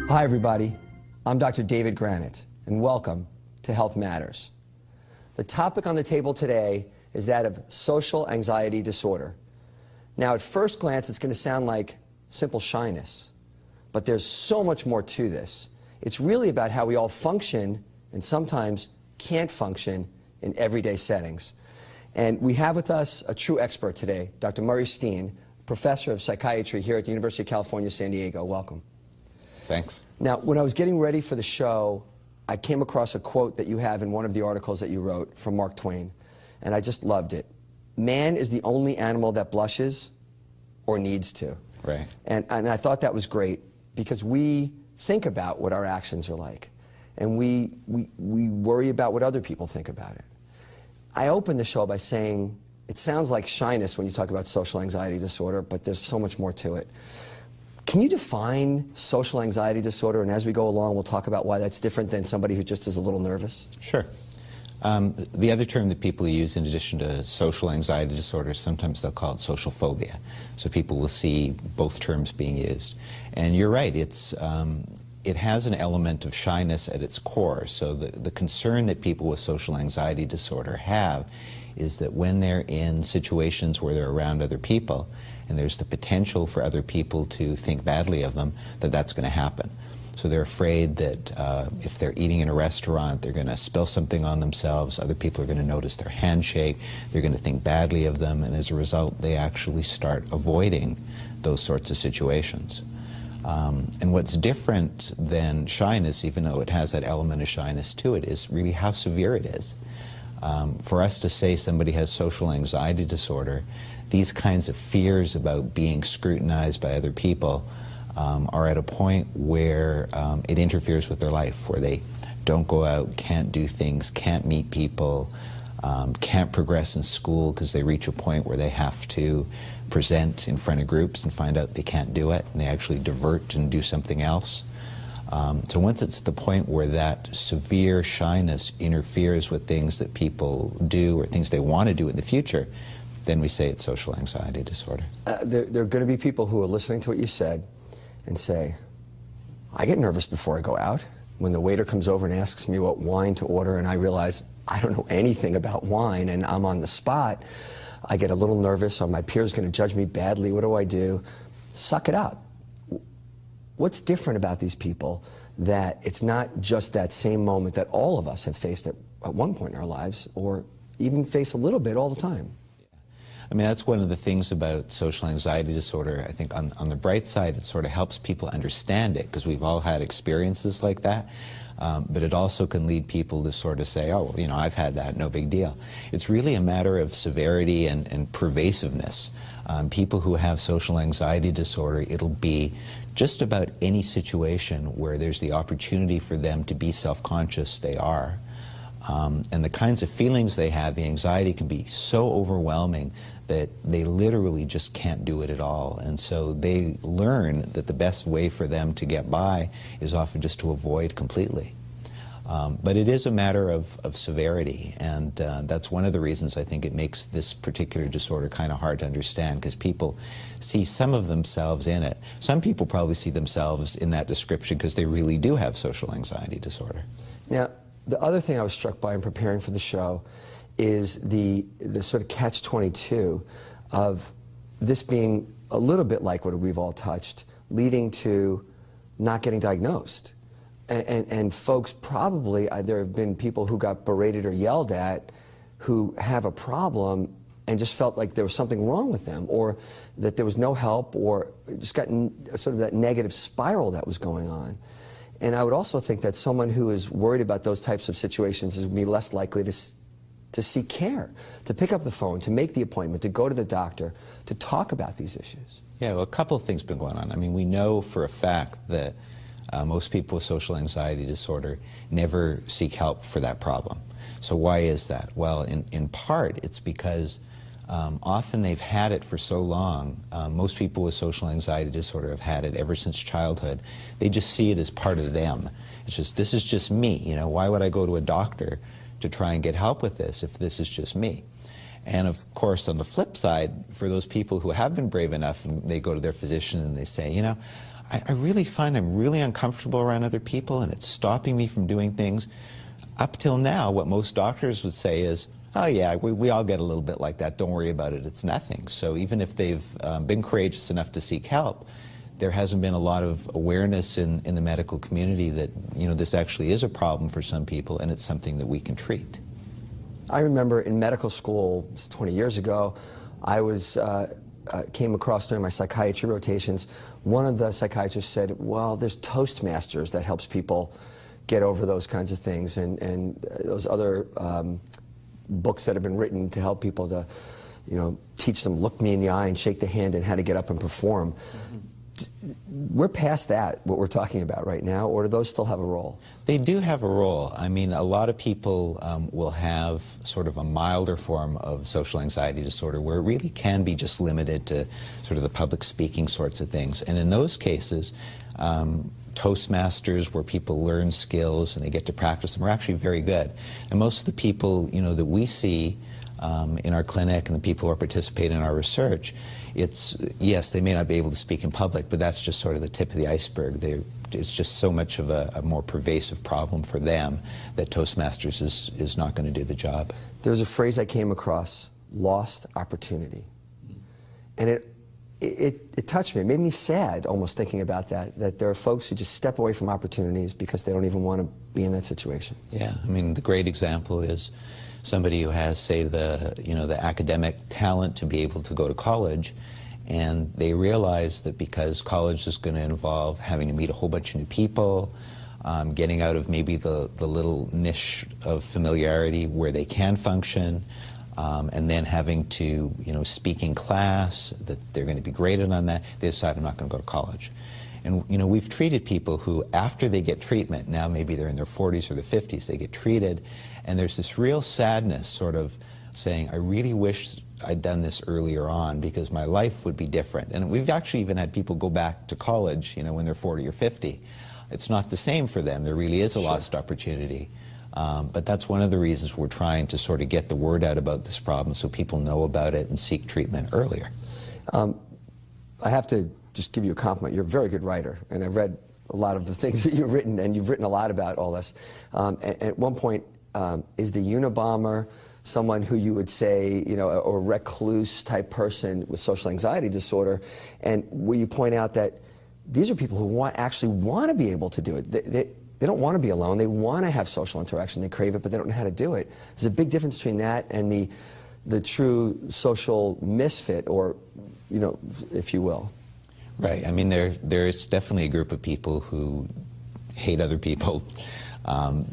Hi everybody, I'm Dr. David Granite, and welcome to Health Matters. The topic on the table today is that of social anxiety disorder. Now at first glance it's going to sound like simple shyness, but there's so much more to this. It's really about how we all function and sometimes can't function in everyday settings. And we have with us a true expert today, Dr. Murray Steen, professor of psychiatry here at the University of California, San Diego. Welcome. Thanks. Now, when I was getting ready for the show, I came across a quote that you have in one of the articles that you wrote from Mark Twain, and I just loved it. Man is the only animal that blushes or needs to. Right. And I thought that was great because we think about what our actions are like, and we worry about what other people think about it. I opened the show by saying it sounds like shyness when you talk about social anxiety disorder, but there's so much more to it. Can you define social anxiety disorder, and as we go along we'll talk about why that's different than somebody who just is a little nervous? Sure. The other term that people use in addition to social anxiety disorder, sometimes they'll call it social phobia. So people will see both terms being used. And you're right, it has an element of shyness at its core. So the concern that people with social anxiety disorder have is that when they're in situations where they're around other people and there's the potential for other people to think badly of them, that's going to happen. So they're afraid that if they're eating in a restaurant, they're going to spill something on themselves, other people are going to notice their handshake, they're going to think badly of them, and as a result they actually start avoiding those sorts of situations. And what's different than shyness, even though it has that element of shyness to it, is really how severe it is. For us to say somebody has social anxiety disorder, these kinds of fears about being scrutinized by other people are at a point where it interferes with their life, where they don't go out, can't do things, can't meet people, can't progress in school because they reach a point where they have to present in front of groups and find out they can't do it, and they actually divert and do something else. So once it's at the point where that severe shyness interferes with things that people do or things they want to do in the future, then we say it's social anxiety disorder. There are going to be people who are listening to what you said and say, I get nervous before I go out. When the waiter comes over and asks me what wine to order and I realize I don't know anything about wine and I'm on the spot, I get a little nervous. Are my peers going to judge me badly? What do I do? Suck it up. What's different about these people that it's not just that same moment that all of us have faced at one point in our lives, or even face a little bit all the time? I mean, that's one of the things about social anxiety disorder. I think on the bright side, it sort of helps people understand it, because we've all had experiences like that. But it also can lead people to sort of say, oh, well, you know, I've had that, no big deal. It's really a matter of severity and pervasiveness. People who have social anxiety disorder, it'll be just about any situation where there's the opportunity for them to be self-conscious, they are. And the kinds of feelings they have, the anxiety can be so overwhelming that they literally just can't do it at all. And so they learn that the best way for them to get by is often just to avoid completely. But it is a matter of severity, and that's one of the reasons I think it makes this particular disorder kind of hard to understand, because people see some of themselves in it. Some people probably see themselves in that description because they really do have social anxiety disorder. Now, the other thing I was struck by in preparing for the show is the sort of catch-22 of this being a little bit like what we've all touched, leading to not getting diagnosed. And folks probably, there have been people who got berated or yelled at who have a problem and just felt like there was something wrong with them, or that there was no help, or just got sort of that negative spiral that was going on. And I would also think that someone who is worried about those types of situations is going to be less likely to seek care, to pick up the phone, to make the appointment, to go to the doctor, to talk about these issues. Yeah, well, a couple of things have been going on. I mean, we know for a fact that most people with social anxiety disorder never seek help for that problem. So why is that? Well, in part, it's because often they've had it for so long. Most people with social anxiety disorder have had it ever since childhood. They just see it as part of them. It's just, this is just me. You know, why would I go to a doctor to try and get help with this if this is just me? And of course, on the flip side, for those people who have been brave enough and they go to their physician and they say, you know, I really find I'm really uncomfortable around other people, and it's stopping me from doing things. Up till now, what most doctors would say is, oh yeah, we all get a little bit like that, don't worry about it, it's nothing. So even if they've been courageous enough to seek help, there hasn't been a lot of awareness in the medical community that, you know, this actually is a problem for some people, and it's something that we can treat. I remember in medical school, 20 years ago, I was came across during my psychiatry rotations, one of the psychiatrists said, well, there's Toastmasters that helps people get over those kinds of things, and those other books that have been written to help people to, you know, teach them, look me in the eye and shake the hand and how to get up and perform. We're past that, what we're talking about right now, or do those still have a role? They do have a role. I mean, a lot of people will have sort of a milder form of social anxiety disorder where it really can be just limited to sort of the public speaking sorts of things. And in those cases, Toastmasters, where people learn skills and they get to practice them, are actually very good. And most of the people, you know, that we see in our clinic and the people who are participating in our research, it's, yes, they may not be able to speak in public, but that's just sort of the tip of the iceberg. It's just so much of a more pervasive problem for them that Toastmasters is not going to do the job. There's a phrase I came across, lost opportunity. And it touched me. It made me sad almost thinking about that there are folks who just step away from opportunities because they don't even want to be in that situation. Yeah, I mean, the great example is somebody who has, say, the academic talent to be able to go to college, and they realize that because college is going to involve having to meet a whole bunch of new people, getting out of maybe the little niche of familiarity where they can function, and then having to, you know, speak in class, that they're going to be graded on that, they decide I'm not going to go to college. And, you know, we've treated people who, after they get treatment, now maybe they're in their 40s or their 50s, they get treated, and there's this real sadness sort of saying, I really wish I'd done this earlier on because my life would be different. And we've actually even had people go back to college, you know, when they're 40 or 50. It's not the same for them. There really is a lost opportunity. But that's one of the reasons we're trying to sort of get the word out about this problem so people know about it and seek treatment earlier. I have to just give you a compliment. You're a very good writer, and I've read a lot of the things that you've written, and you've written a lot about all this. At one point, is the Unabomber someone who you would say, you know, a recluse type person with social anxiety disorder, and where you point out that these are people who actually want to be able to do it. They don't want to be alone. They want to have social interaction. They crave it, but they don't know how to do it. There's a big difference between that and the true social misfit, or, you know, if you will. Right. I mean, there's definitely a group of people who hate other people.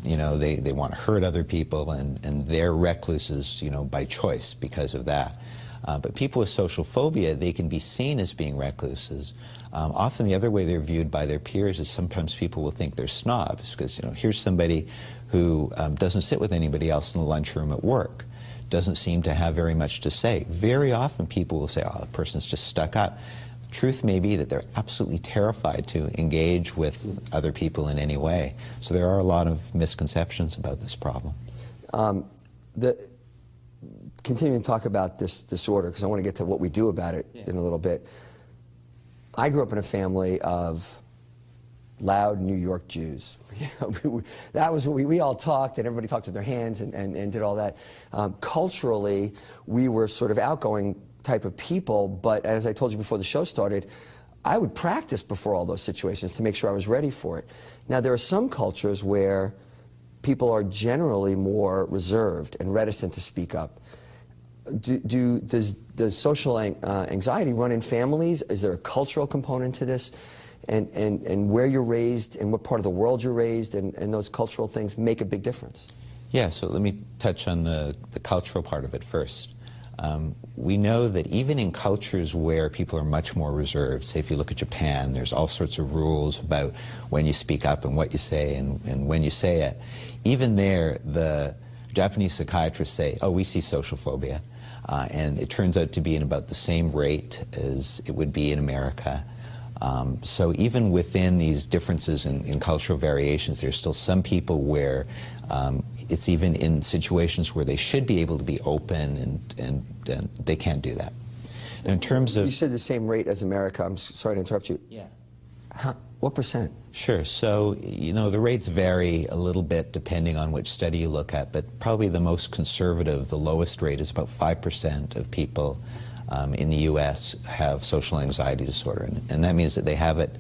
You know, they want to hurt other people, and they're recluses, you know, by choice because of that. But people with social phobia, they can be seen as being recluses. Often the other way they're viewed by their peers is sometimes people will think they're snobs because, you know, here's somebody who doesn't sit with anybody else in the lunchroom at work, doesn't seem to have very much to say. Very often people will say, oh, the person's just stuck up. The truth may be that they're absolutely terrified to engage with other people in any way. So there are a lot of misconceptions about this problem. Continuing to talk about this disorder, because I want to get to what we do about it in a little bit. I grew up in a family of loud New York Jews. That was what we all talked, and everybody talked with their hands and did all that. Culturally, we were sort of outgoing type of people, but as I told you before the show started, I would practice before all those situations to make sure I was ready for it. Now, there are some cultures where people are generally more reserved and reticent to speak up. Does social anxiety run in families? Is there a cultural component to this? And where you're raised and what part of the world you're raised and those cultural things make a big difference? Yeah, so let me touch on the cultural part of it first. We know that even in cultures where people are much more reserved, say if you look at Japan, there's all sorts of rules about when you speak up and what you say and when you say it. Even there, the Japanese psychiatrists say, oh, we see social phobia. And it turns out to be in about the same rate as it would be in America. So even within these differences in cultural variations, there's still some people where it's even in situations where they should be able to be open and they can't do that. And in terms of... You said the same rate as America. I'm sorry to interrupt you. Yeah. What percent? Sure. So, you know, the rates vary a little bit depending on which study you look at, but probably the most conservative, the lowest rate is about 5% of people in the U.S. have social anxiety disorder. And that means that they have it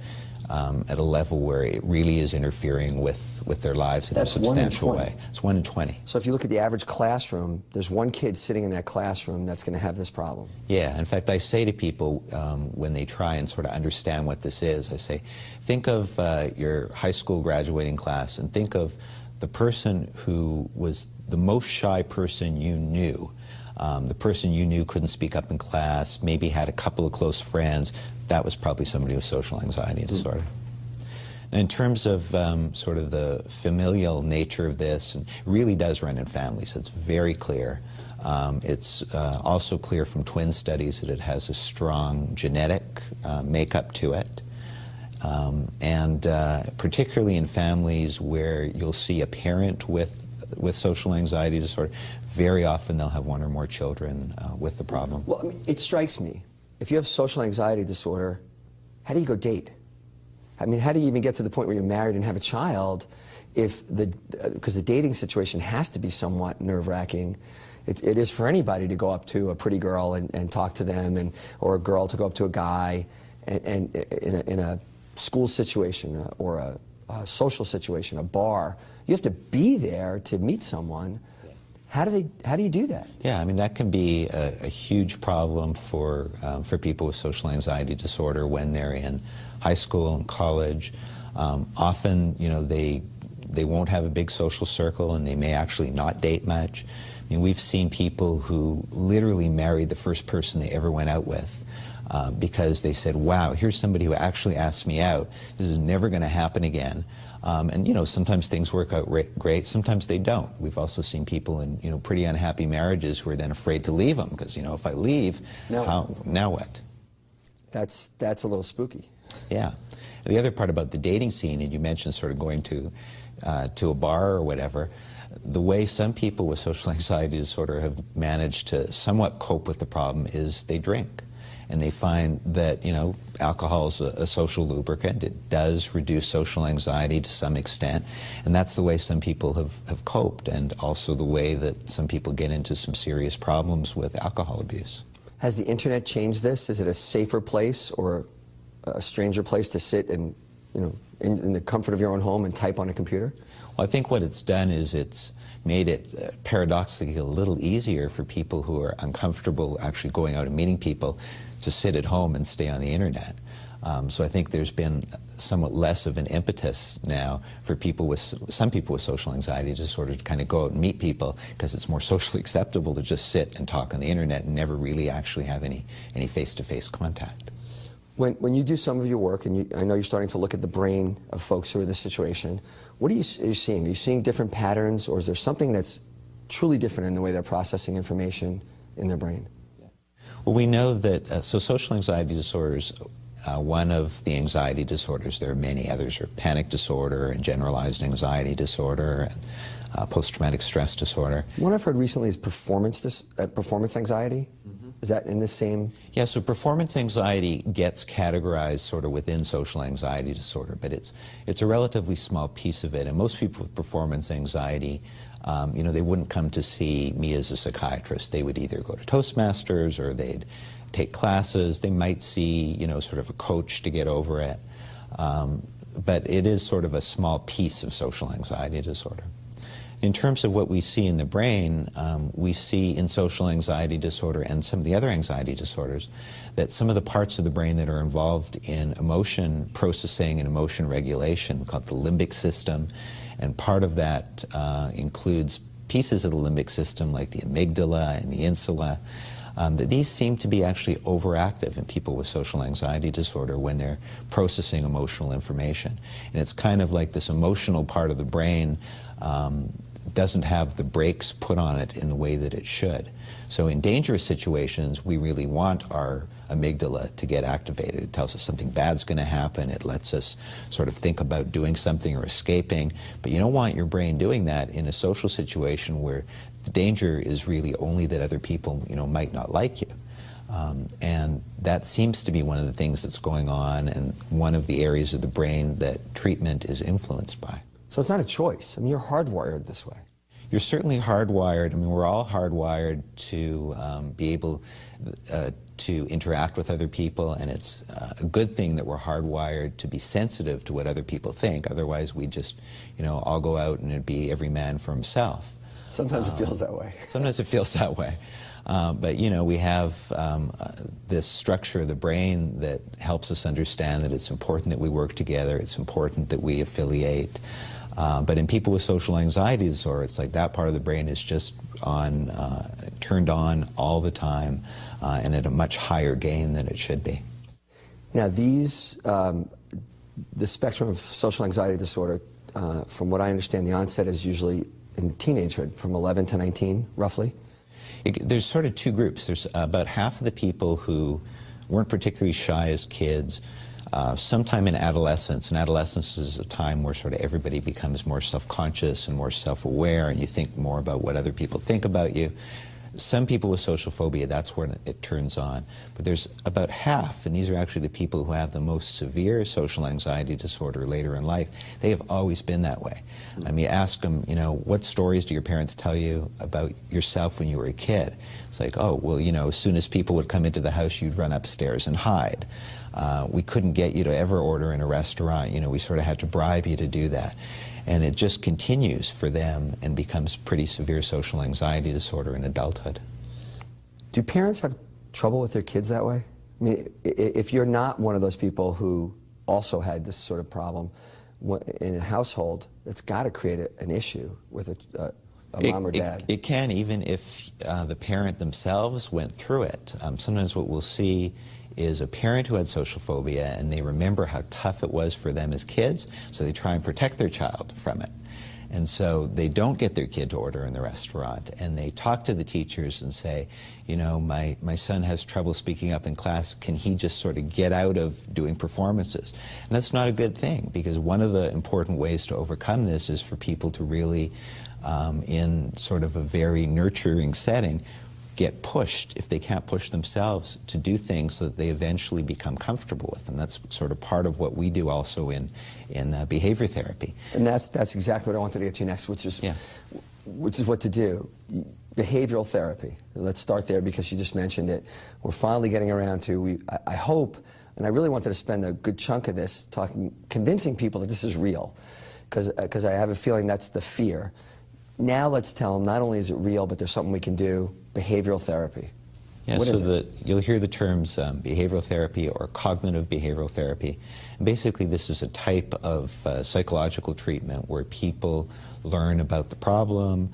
at a level where it really is interfering with their lives in a substantial way. It's 1 in 20. So if you look at the average classroom, there's one kid sitting in that classroom that's going to have this problem. Yeah, in fact, I say to people when they try and sort of understand what this is, I say, think of your high school graduating class and think of the person who was the most shy person you knew. The person you knew couldn't speak up in class, maybe had a couple of close friends. That was probably somebody with social anxiety disorder. Now, in terms of sort of the familial nature of this, it really does run in families. It's very clear. It's also clear from twin studies that it has a strong genetic makeup to it. And particularly in families where you'll see a parent with social anxiety disorder, very often they'll have one or more children with the problem. Well, I mean, it strikes me, if you have social anxiety disorder, how do you go date? I mean, how do you even get to the point where you're married and have a child if because the dating situation has to be somewhat nerve-wracking. It is for anybody to go up to a pretty girl and talk to them, or a girl to go up to a guy, and in a school situation or a social situation, a bar. You have to be there to meet someone. How do you do that? Yeah, I mean, that can be a huge problem for people with social anxiety disorder when they're in high school and college. Often, you know, they won't have a big social circle and they may actually not date much. I mean, we've seen people who literally married the first person they ever went out with because they said, wow, here's somebody who actually asked me out. This is never going to happen again. And, you know, sometimes things work out great, sometimes they don't. We've also seen people in, you know, pretty unhappy marriages who are then afraid to leave them because, you know, if I leave, now what? That's a little spooky. Yeah. The other part about the dating scene, and you mentioned sort of going to a bar or whatever, the way some people with social anxiety disorder have managed to somewhat cope with the problem is they drink. And they find that, you know, alcohol is a social lubricant. It does reduce social anxiety to some extent. And that's the way some people have coped, and also the way that some people get into some serious problems with alcohol abuse. Has the internet changed this? Is it a safer place or a stranger place to sit and, you know, in the comfort of your own home and type on a computer? Well, I think what it's done is it's made it paradoxically a little easier for people who are uncomfortable actually going out and meeting people to sit at home and stay on the internet. So I think there's been somewhat less of an impetus now for people with, some people with social anxiety disorder to kind of go out and meet people because it's more socially acceptable to just sit and talk on the internet and never really actually have any face-to-face contact. When you do some of your work, and I know you're starting to look at the brain of folks who are in this situation, what are you seeing? Are you seeing different patterns, or is there something that's truly different in the way they're processing information in their brain? Well, we know that, so social anxiety disorders, one of the anxiety disorders, there are many others, are panic disorder and generalized anxiety disorder and post-traumatic stress disorder. One I've heard recently is performance anxiety. Mm-hmm. Is that in the same? Yeah, so performance anxiety gets categorized sort of within social anxiety disorder, but it's a relatively small piece of it. And most people with performance anxiety, you know, they wouldn't come to see me as a psychiatrist. They would either go to Toastmasters or they'd take classes. They might see, you know, sort of a coach to get over it. But it is sort of a small piece of social anxiety disorder. In terms of what we see in the brain, we see in social anxiety disorder and some of the other anxiety disorders that some of the parts of the brain that are involved in emotion processing and emotion regulation, called the limbic system, and part of that includes pieces of the limbic system like the amygdala and the insula, that these seem to be actually overactive in people with social anxiety disorder when they're processing emotional information. And it's kind of like this emotional part of the brain doesn't have the brakes put on it in the way that it should. So in dangerous situations, we really want our amygdala to get activated. It tells us something bad's going to happen. It lets us sort of think about doing something or escaping. But you don't want your brain doing that in a social situation where the danger is really only that other people, you know, might not like you. And that seems to be one of the things that's going on and one of the areas of the brain that treatment is influenced by. So it's not a choice. I mean, you're hardwired this way. You're certainly hardwired. I mean, we're all hardwired to be able to interact with other people, and it's a good thing that we're hardwired to be sensitive to what other people think. Otherwise, we just, all go out and it'd be every man for himself. Sometimes it feels that way. Sometimes it feels that way. But, we have this structure of the brain that helps us understand that it's important that we work together, it's important that we affiliate. But in people with social anxiety disorder, it's like that part of the brain is just turned on all the time and at a much higher gain than it should be. Now the spectrum of social anxiety disorder, from what I understand, the onset is usually in teenagehood, from 11 to 19, roughly? There's sort of two groups. There's about half of the people who weren't particularly shy as kids, sometime in adolescence, and adolescence is a time where sort of everybody becomes more self-conscious and more self-aware, and you think more about what other people think about you. Some people with social phobia, that's when it turns on. But there's about half, and these are actually the people who have the most severe social anxiety disorder later in life. They have always been that way. I mean, you ask them, what stories do your parents tell you about yourself when you were a kid? It's like, oh, well, as soon as people would come into the house, you'd run upstairs and hide. We couldn't get you to ever order in a restaurant. We sort of had to bribe you to do that. And it just continues for them and becomes pretty severe social anxiety disorder in adulthood. Do parents have trouble with their kids that way? I mean, if you're not one of those people who also had this sort of problem in a household, it's got to create an issue with a mom or dad. It can, even if the parent themselves went through it. Sometimes what we'll see is a parent who had social phobia and they remember how tough it was for them as kids, so they try and protect their child from it. And so they don't get their kid to order in the restaurant, and they talk to the teachers and say, my son has trouble speaking up in class, can he just sort of get out of doing performances? And that's not a good thing, because one of the important ways to overcome this is for people to really, in sort of a very nurturing setting, get pushed, if they can't push themselves, to do things so that they eventually become comfortable with them. That's sort of part of what we do also in behavior therapy. And that's exactly what I wanted to get to next, which is what to do. Behavioral therapy. Let's start there because you just mentioned it. We're finally getting around to, I hope, and I really wanted to spend a good chunk of this convincing people that this is real, because I have a feeling that's the fear. Now let's tell them not only is it real, but there's something we can do, behavioral therapy. Yeah, so you'll hear the terms behavioral therapy or cognitive behavioral therapy. And basically this is a type of psychological treatment where people learn about the problem,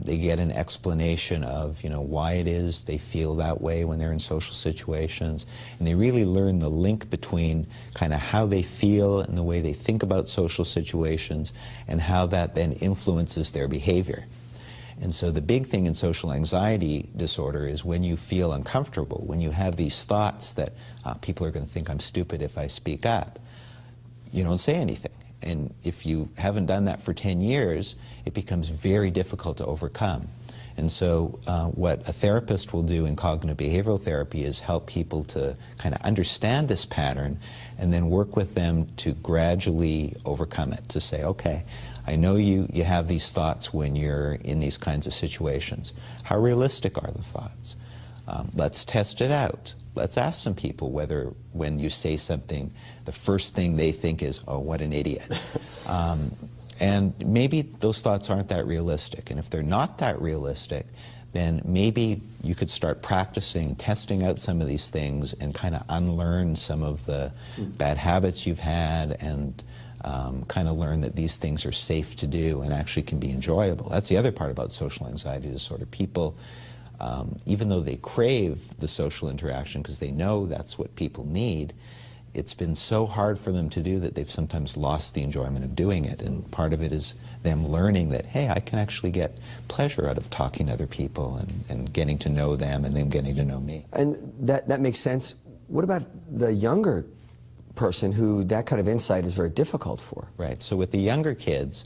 they get an explanation of why it is they feel that way when they're in social situations, and they really learn the link between kind of how they feel and the way they think about social situations and how that then influences their behavior. And so the big thing in social anxiety disorder is when you feel uncomfortable, when you have these thoughts that people are going to think I'm stupid if I speak up, you don't say anything. And if you haven't done that for 10 years, it becomes very difficult to overcome. And so what a therapist will do in cognitive behavioral therapy is help people to kind of understand this pattern and then work with them to gradually overcome it, to say, okay, I know you have these thoughts when you're in these kinds of situations. How realistic are the thoughts? Let's test it out. Let's ask some people whether when you say something, the first thing they think is, oh, what an idiot. And maybe those thoughts aren't that realistic. And if they're not that realistic, then maybe you could start practicing, testing out some of these things and kind of unlearn some of the bad habits you've had and kind of learn that these things are safe to do and actually can be enjoyable. That's the other part about social anxiety disorder. People, even though they crave the social interaction because they know that's what people need, it's been so hard for them to do that they've sometimes lost the enjoyment of doing it. And part of it is them learning that, hey, I can actually get pleasure out of talking to other people and getting to know them and them getting to know me. And that makes sense. What about the younger person who that kind of insight is very difficult for? Right. So with the younger kids,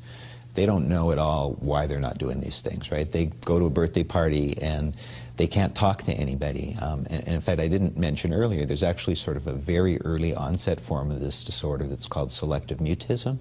they don't know at all why they're not doing these things, right? They go to a birthday party and They can't talk to anybody. And in fact, I didn't mention earlier, there's actually sort of a very early onset form of this disorder that's called selective mutism.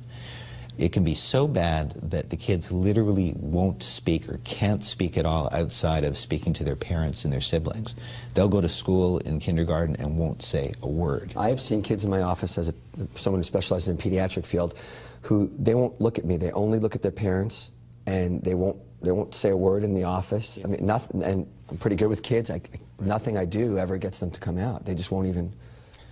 It can be so bad that the kids literally won't speak or can't speak at all outside of speaking to their parents and their siblings. They'll go to school in kindergarten and won't say a word. I have seen kids in my office, as someone who specializes in pediatric field, who they won't look at me. They only look at their parents, and they won't say a word in the office. I mean, nothing. And I'm pretty good with kids. Nothing I do ever gets them to come out. They just won't even.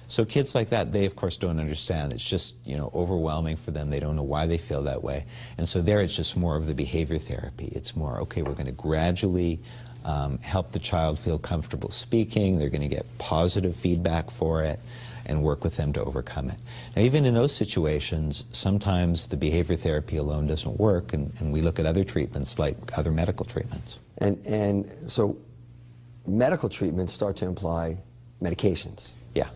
So kids like that, they of course don't understand. It's just, you know, overwhelming for them. They don't know why they feel that way. And so there it's just more of the behavior therapy. It's more, okay, we're going to gradually help the child feel comfortable speaking. They're going to get positive feedback for it and work with them to overcome it. Now, even in those situations, sometimes the behavior therapy alone doesn't work, and we look at other treatments like other medical treatments. And so medical treatments start to imply medications. Yeah.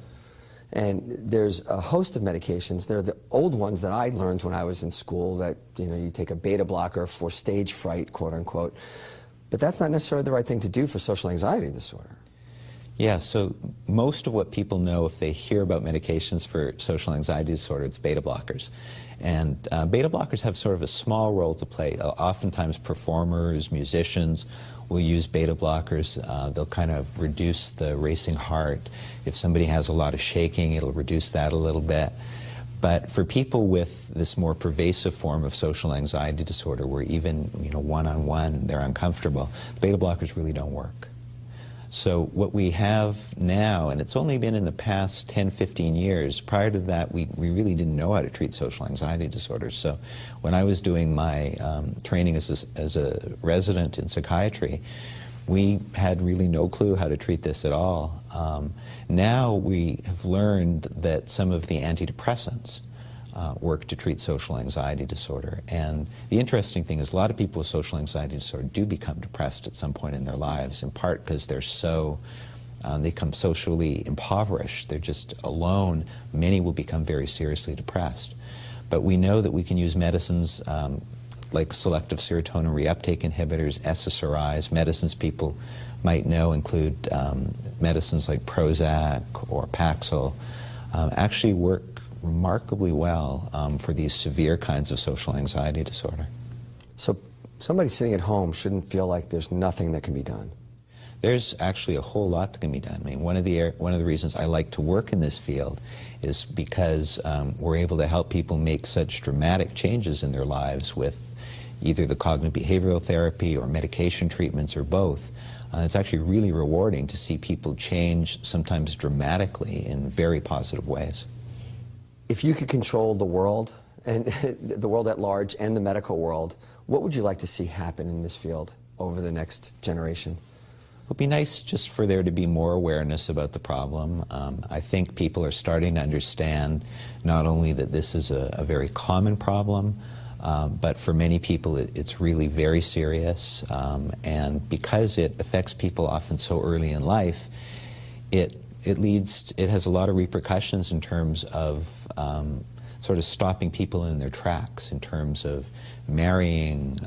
And there's a host of medications. There are the old ones that I learned when I was in school that, you know, you take a beta blocker for stage fright, quote unquote. But that's not necessarily the right thing to do for social anxiety disorder. Yeah, so most of what people know if they hear about medications for social anxiety disorder, it's beta blockers. And beta blockers have sort of a small role to play. Oftentimes performers, musicians will use beta blockers. They'll kind of reduce the racing heart. If somebody has a lot of shaking, it'll reduce that a little bit. But for people with this more pervasive form of social anxiety disorder, where even, you know, one-on-one they're uncomfortable, the beta blockers really don't work. So what we have now, and it's only been in the past 10, 15 years, prior to that we really didn't know how to treat social anxiety disorders. So when I was doing my training as a resident in psychiatry, we had really no clue how to treat this at all. Now we have learned that some of the antidepressants work to treat social anxiety disorder. And the interesting thing is a lot of people with social anxiety disorder do become depressed at some point in their lives, in part because they're so, they become socially impoverished. They're just alone. Many will become very seriously depressed. But we know that we can use medicines like selective serotonin reuptake inhibitors, SSRIs, medicines people might know include medicines like Prozac or Paxil, actually work remarkably well for these severe kinds of social anxiety disorder. So somebody sitting at home shouldn't feel like there's nothing that can be done. There's actually a whole lot that can be done. I mean, one of the reasons I like to work in this field is because we're able to help people make such dramatic changes in their lives with either the cognitive behavioral therapy or medication treatments or both. It's actually really rewarding to see people change, sometimes dramatically, in very positive ways. If you could control the world, and the world at large and the medical world, what would you like to see happen in this field over the next generation? It would be nice just for there to be more awareness about the problem. I think people are starting to understand not only that this is a very common problem, but for many people it's really very serious. And because it affects people often so early in life, it has a lot of repercussions in terms of sort of stopping people in their tracks, in terms of marrying,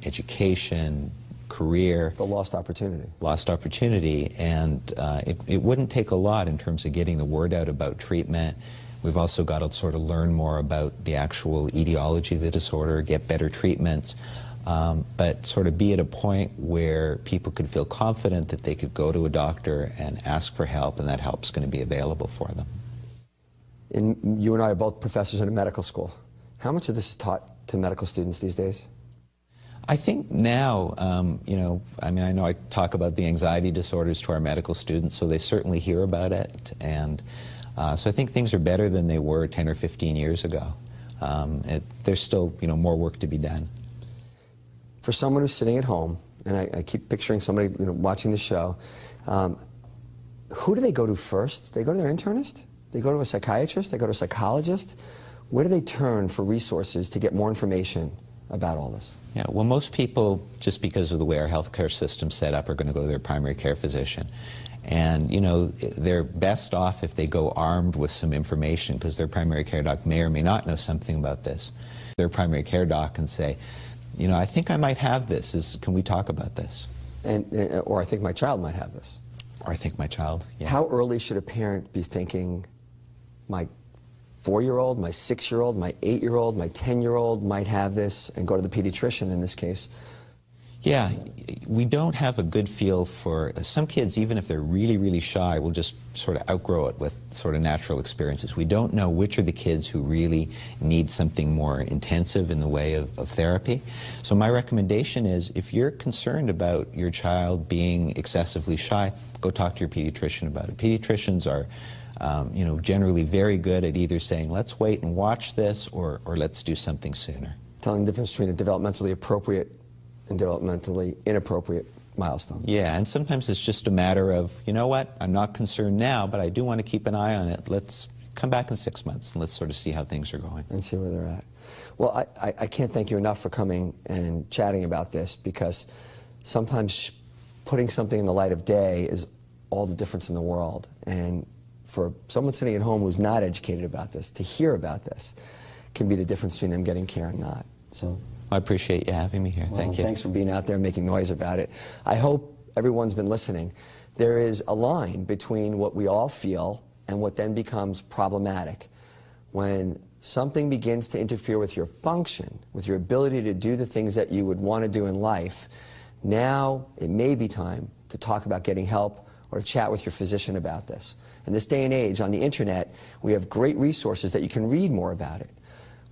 education, career. The lost opportunity. Lost opportunity, and it wouldn't take a lot in terms of getting the word out about treatment. We've also got to sort of learn more about the actual etiology of the disorder, get better treatments, but sort of be at a point where people could feel confident that they could go to a doctor and ask for help, and that help's going to be available for them. And you and I are both professors in a medical school. How much of this is taught to medical students these days? I think now, you know, I mean, I know I talk about the anxiety disorders to our medical students, so they certainly hear about it, and so I think things are better than they were 10 or 15 years ago. There's still, you know, more work to be done. For someone who's sitting at home, and I keep picturing somebody, you know, watching the show, who do they go to first? They go to their internist? They go to a psychiatrist? They go to a psychologist? Where do they turn for resources to get more information about all this? Yeah, well, most people, just because of the way our healthcare system's set up, are going to go to their primary care physician. And, you know, they're best off if they go armed with some information, because their primary care doc may or may not know something about this. Their primary care doc can say, you know, I think I might have this. Can we talk about this? Or I think my child might have this. Or I think my child, yeah. How early should a parent be thinking, my 4-year-old, my 6-year-old, my 8-year-old, my 10-year-old might have this, and go to the pediatrician in this case? Yeah, we don't have a good feel for some kids, even if they're really, really shy, will just sort of outgrow it with sort of natural experiences. We don't know which are the kids who really need something more intensive in the way of therapy. So my recommendation is, if you're concerned about your child being excessively shy, go talk to your pediatrician about it. Pediatricians are you know, generally very good at either saying, let's wait and watch this, or let's do something sooner. Telling the difference between a developmentally appropriate and developmentally inappropriate milestone. Yeah, and sometimes it's just a matter of, you know what, I'm not concerned now, but I do want to keep an eye on it. Let's come back in 6 months and let's sort of see how things are going. And see where they're at. Well, I can't thank you enough for coming and chatting about this, because sometimes putting something in the light of day is all the difference in the world. And for someone sitting at home who's not educated about this, to hear about this can be the difference between them getting care and not. So I appreciate you having me here. well, Thank you. Thanks for being out there and making noise about it. I hope everyone's been listening. There is a line between what we all feel and what then becomes problematic. When something begins to interfere with your function, with your ability to do the things that you would want to do in life, now it may be time to talk about getting help or to chat with your physician about this. In this day and age, on the internet, we have great resources that you can read more about it.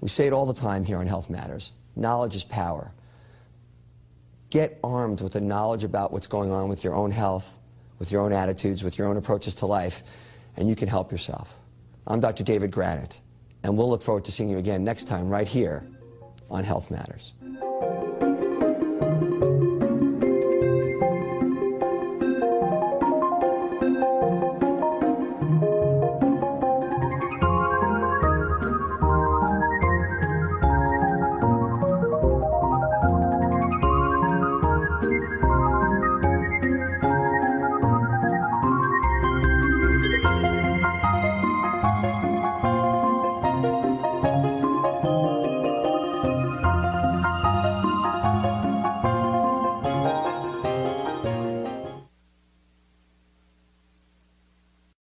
We say it all the time here on Health Matters. Knowledge is power. Get armed with the knowledge about what's going on with your own health, with your own attitudes, with your own approaches to life, and you can help yourself. I'm Dr. David Granite, and we'll look forward to seeing you again next time right here on Health Matters.